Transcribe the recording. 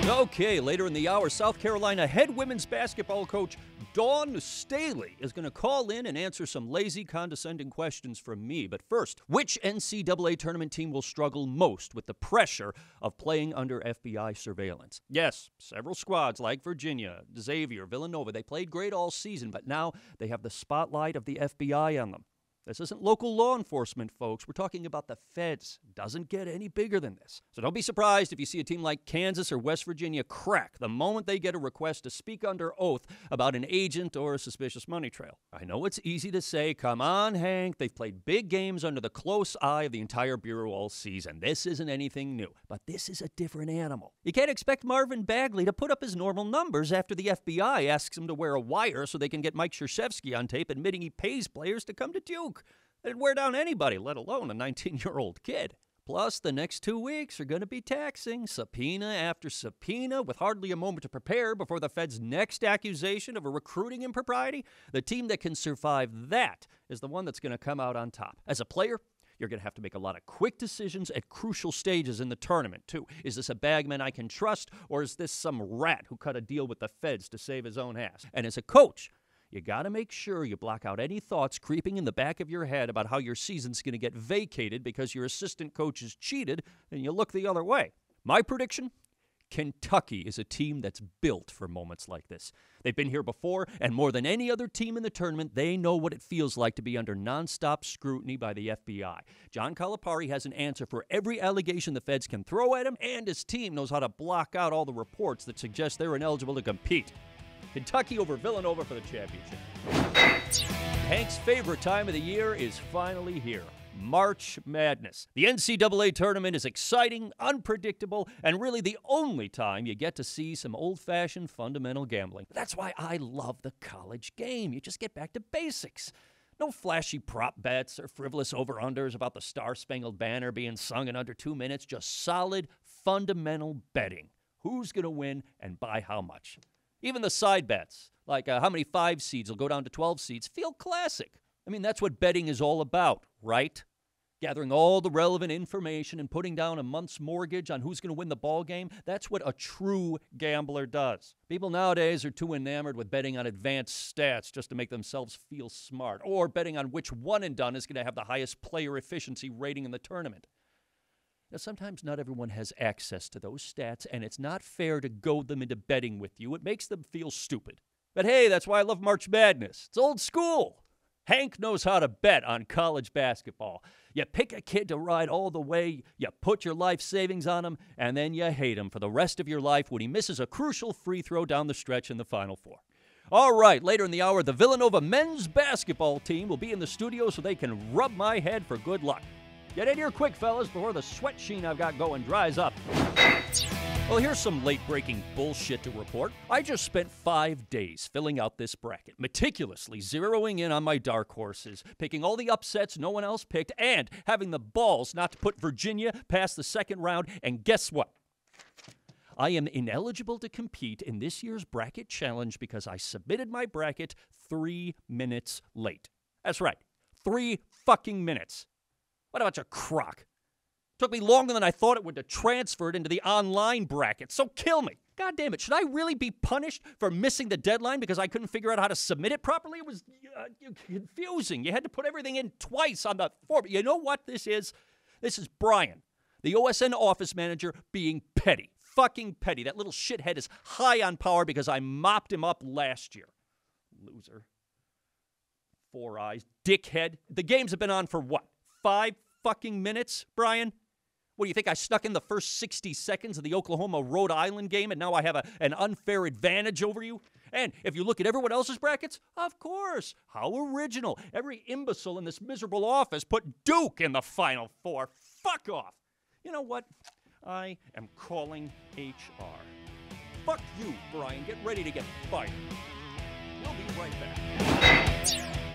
Okay, later in the hour, South Carolina head women's basketball coach Dawn Staley is going to call in and answer some lazy, condescending questions from me. But first, which NCAA tournament team will struggle most with the pressure of playing under FBI surveillance? Yes, several squads like Virginia, Xavier, Villanova, they played great all season, but now they have the spotlight of the FBI on them. This isn't local law enforcement, folks. We're talking about the feds. Doesn't get any bigger than this. So don't be surprised if you see a team like Kansas or West Virginia crack the moment they get a request to speak under oath about an agent or a suspicious money trail. I know it's easy to say, come on, Hank. They've played big games under the close eye of the entire Bureau all season. This isn't anything new. But this is a different animal. You can't expect Marvin Bagley to put up his normal numbers after the FBI asks him to wear a wire so they can get Mike Krzyzewski on tape admitting he pays players to come to Duke. It'd wear down anybody, let alone a 19-year-old kid. Plus, the next 2 weeks are going to be taxing, subpoena after subpoena, with hardly a moment to prepare before the Fed's next accusation of a recruiting impropriety. The team that can survive that is the one that's going to come out on top. As a player, you're going to have to make a lot of quick decisions at crucial stages in the tournament, too. Is this a bagman I can trust, or is this some rat who cut a deal with the Feds to save his own ass? And as a coach, you got to make sure you block out any thoughts creeping in the back of your head about how your season's going to get vacated because your assistant coach is cheated and you look the other way. My prediction? Kentucky is a team that's built for moments like this. They've been here before, and more than any other team in the tournament, they know what it feels like to be under nonstop scrutiny by the FBI. John Calipari has an answer for every allegation the feds can throw at him, and his team knows how to block out all the reports that suggest they're ineligible to compete. Kentucky over Villanova for the championship. Hank's favorite time of the year is finally here. March Madness. The NCAA tournament is exciting, unpredictable, and really the only time you get to see some old-fashioned fundamental gambling. That's why I love the college game. You just get back to basics. No flashy prop bets or frivolous over-unders about the Star-Spangled Banner being sung in under 2 minutes. Just solid, fundamental betting. Who's going to win and by how much? Even the side bets, like how many 5 seeds will go down to 12 seeds, feel classic. I mean, that's what betting is all about, right? Gathering all the relevant information and putting down a month's mortgage on who's going to win the ball game, that's what a true gambler does. People nowadays are too enamored with betting on advanced stats just to make themselves feel smart, or betting on which one and done is going to have the highest player efficiency rating in the tournament. Now, sometimes not everyone has access to those stats, and it's not fair to goad them into betting with you. It makes them feel stupid. But hey, that's why I love March Madness. It's old school. Hank knows how to bet on college basketball. You pick a kid to ride all the way, you put your life savings on him, and then you hate him for the rest of your life when he misses a crucial free throw down the stretch in the Final Four. All right, later in the hour, the Villanova men's basketball team will be in the studio so they can rub my head for good luck. Get in here quick, fellas, before the sweat sheen I've got going dries up. Well, here's some late-breaking bullshit to report. I just spent 5 days filling out this bracket, meticulously zeroing in on my dark horses, picking all the upsets no one else picked, and having the balls not to put Virginia past the second round. And guess what? I am ineligible to compete in this year's bracket challenge because I submitted my bracket 3 minutes late. That's right, 3 fucking minutes. What about your crock? Took me longer than I thought it would to transfer it into the online bracket, so kill me. God damn it, should I really be punished for missing the deadline because I couldn't figure out how to submit it properly? It was confusing. You had to put everything in twice on the form. You know what this is? This is Brian, the OSN office manager, being petty. Fucking petty. That little shithead is high on power because I mopped him up last year. Loser. 4 eyes. Dickhead. The games have been on for what? 5 fucking minutes, Brian? What, do you think I snuck in the first 60 seconds of the Oklahoma-Rhode Island game and now I have an unfair advantage over you? And if you look at everyone else's brackets, of course. How original. Every imbecile in this miserable office put Duke in the Final Four. Fuck off. You know what? I am calling HR. Fuck you, Brian. Get ready to get fired. We'll be right back.